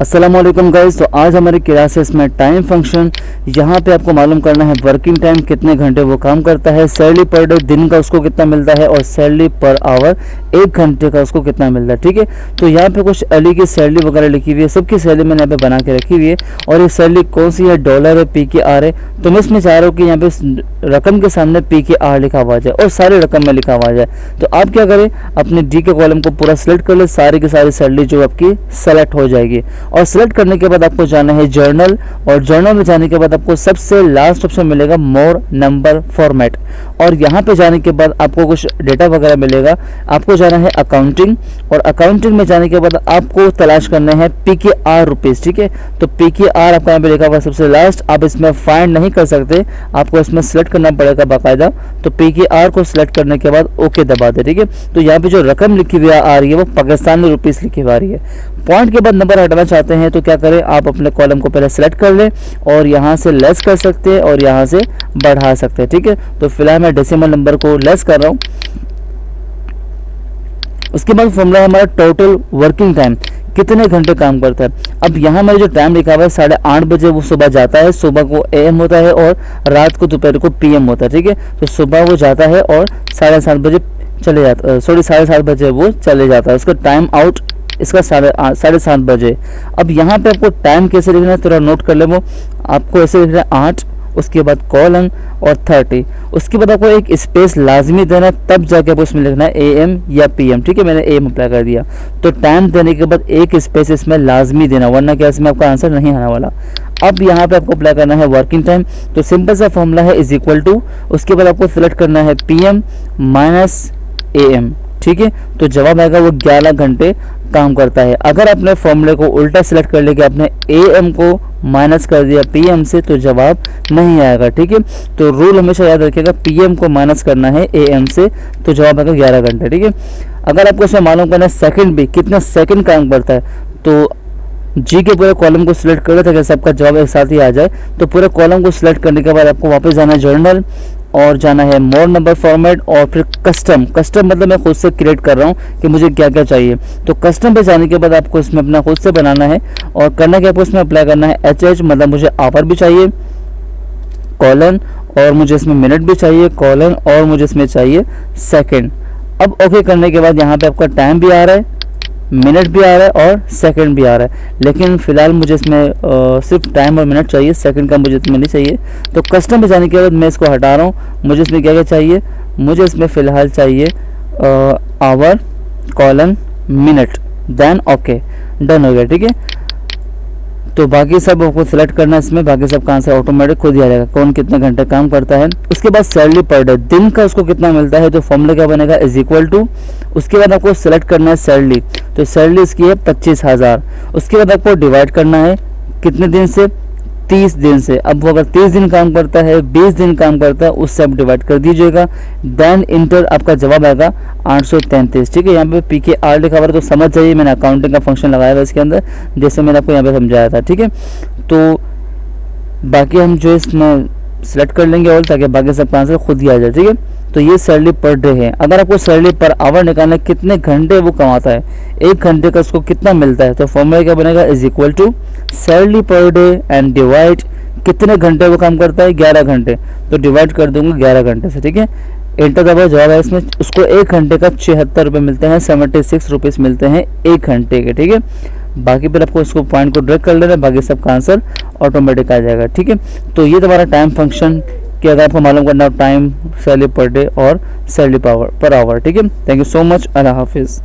अस्सलाम वालेकुम गाइस। तो आज हमारी क्लासेस में टाइम फंक्शन, यहाँ पे आपको मालूम करना है वर्किंग टाइम कितने घंटे वो काम करता है, सैलरी पर डे दिन का उसको कितना मिलता है और सैलरी पर आवर 1 घंटे का उसको कितना मिलता है। ठीक है, तो यहाँ पे कुछ अली की सैलरी वगैरह लिखी हुई है, सबकी सैलरी मैंने यहाँ पे बना के रखी हुई है। और ये सैलरी कौन सी है, डॉलर है, पी के आर है। तो मैं इसमें चाह रहा हूँ कि यहाँ पे रकम के सामने पी के आर लिखा हुआ जाए और सारी रकम में लिखा हुआ जाए। तो आप क्या करें, अपने डी के कॉलम को पूरा सेलेक्ट कर ले, सारी की सारी सैलरी जो आपकी सेलेक्ट हो जाएगी। और सेलेक्ट करने के बाद आपको जाना है जर्नल, और जर्नल में जाने के बाद आपको सबसे लास्ट ऑप्शन मिलेगा मोर नंबर फॉर्मेट। और यहाँ पे जाने के बाद आपको कुछ डेटा वगैरह मिलेगा। आपको जाना है अकाउंटिंग, और अकाउंटिंग में जाने के बाद आपको तलाश करना है पी के आर रुपीज़। ठीक है, तो पी के आर आपका यहाँ पे लिखा हुआ सबसे लास्ट। आप इसमें फाइंड नहीं कर सकते, आपको इसमें सेलेक्ट करना पड़ेगा बाकायदा। तो पी के आर को सिलेक्ट करने के बाद ओके दबा दे। ठीक है, तो यहाँ पे जो रकम लिखी हुई आ रही है वो पाकिस्तानी रुपीज़ लिखी हुई आ रही है। पॉइंट के बाद नंबर हटाना चाहते हैं तो क्या करें, आप अपने कॉलम को पहले सेलेक्ट कर लें और यहाँ से लेस कर सकते हैं और यहाँ से बढ़ा सकते हैं। ठीक है, तो फिलहाल मैं डेसिमल नंबर को लेस कर रहा हूँ। उसके बाद फॉर्मूला है हमारा टोटल वर्किंग टाइम, कितने घंटे काम करता है। अब यहाँ मेरे जो टाइम लिखा हुआ है 8:30 बजे वो सुबह जाता है, सुबह को AM होता है और रात को दोपहर को PM होता है। ठीक है, तो सुबह वो जाता है और 7:30 बजे चले जाता, 7:30 बजे वो चले जाता है। उसका टाइम आउट इसका 7:30 बजे। अब यहाँ पे आपको टाइम कैसे लिखना है थोड़ा नोट कर ले। वो आपको ऐसे लिखना है 8, उसके बाद कॉलन और 30, उसके बाद आपको एक स्पेस लाजमी देना है, तब जाके आपको इसमें लिखना है AM या PM। ठीक है, मैंने AM अप्लाई कर दिया। तो टाइम देने के बाद एक स्पेस इसमें लाजमी देना, वरना क्या इसमें आपका आंसर नहीं आने वाला। अब यहाँ पे आपको अप्लाई करना है वर्किंग टाइम। तो सिंपल सा फॉर्मूला है इज इक्वल टू, उसके बाद आपको सिलेक्ट करना है PM माइनस AM। ठीक है, तो जवाब आएगा वो 11 घंटे काम करता है। अगर आपने फॉर्मूले को उल्टा सेलेक्ट कर लिया कि आपने AM को माइनस कर दिया PM से, तो जवाब नहीं आएगा। ठीक है, तो रूल हमेशा याद रखिएगा, PM को माइनस करना है AM से, तो जवाब आएगा 11 घंटे। ठीक है, अगर आपको इसमें मालूम करना है सेकंड भी कितना सेकंड काम करता है, तो जी के पूरे कॉलम को सिलेक्ट कर लेते हैं, सबका जवाब एक साथ ही आ जाए। तो पूरे कॉलम को सिलेक्ट करने के बाद आपको वापस जाना है जर्नल और जाना है मोर नंबर फॉर्मेट और फिर कस्टम। कस्टम मतलब मैं खुद से क्रिएट कर रहा हूँ कि मुझे क्या क्या चाहिए। तो कस्टम पे जाने के बाद आपको इसमें अपना खुद से बनाना है और करना क्या, आपको इसमें अप्लाई करना है HH, मतलब मुझे आवर भी चाहिए, कॉलन, और मुझे इसमें मिनट भी चाहिए, कॉलन, और मुझे इसमें चाहिए सेकेंड। अब ओके करने के बाद यहाँ पे आपका टाइम भी आ रहा है, मिनट भी आ रहा है और सेकंड भी आ रहा है, लेकिन फिलहाल मुझे इसमें सिर्फ टाइम और मिनट चाहिए, सेकंड का मुझे इसमें नहीं चाहिए। तो कस्टम में जाने के बाद मैं इसको हटा रहा हूँ। मुझे इसमें क्या क्या चाहिए, मुझे इसमें फ़िलहाल चाहिए hour, colon, minute, then okay, done हो गया। ठीक है, तो बाकी सब आपको सिलेक्ट करना है इसमें, बाकी सब का आंसर ऑटोमेटिक खुद ही आ जाएगा, कौन कितने घंटे काम करता है। उसके बाद सैलरी पर डे, दिन का उसको कितना मिलता है, तो फॉर्मूला क्या बनेगा, इज इक्वल टू, उसके बाद आपको सिलेक्ट करना है सैलरी। तो सैलरी इसकी है 25,000। उसके बाद आपको डिवाइड करना है कितने दिन से, 30 दिन से। अब वो अगर 30 दिन काम करता है, 20 दिन काम करता है, उससे आप डिवाइड कर दीजिएगा, देन इंटर, आपका जवाब आएगा 833। ठीक है, यहाँ पे PKR लिखा हुआ है, तो समझ जाइए मैंने अकाउंटिंग का फंक्शन लगाया हुआ इसके अंदर, जैसे मैंने आपको यहाँ पे समझाया था। ठीक है, तो बाकी हम जो इसमें सेलेक्ट कर लेंगे और, ताकि बाकी सबका आंसर खुद ही आ जाए। ठीक है, तो ये सैलरी पर डे है। अगर आपको सैलरी पर आवर निकालना है, कितने घंटे वो कमाता है, 1 घंटे का उसको कितना मिलता है, तो फॉर्मूला क्या बनेगा, is equal to salary per day and divide कितने घंटे वो काम करता है, 11 घंटे। तो डिवाइड कर दूंगा 11 घंटे से। ठीक है, इंटर दबाओ, जवाब है इसमें उसको 1 घंटे का 76 रुपये मिलते हैं, 76 रुपीज़ मिलते हैं 1 घंटे के। ठीक है, बाकी फिर आपको इसको पॉइंट को ड्रैग कर लेना है, बाकी सबका आंसर ऑटोमेटिक आ जाएगा। ठीक है, तो ये तुम्हारा टाइम फंक्शन कि अगर आपको मालूम करना हो टाइम, सैलरी पर डे और सैलरी पर आवर। ठीक है, थैंक यू सो मच, अल्लाह हाफिज़।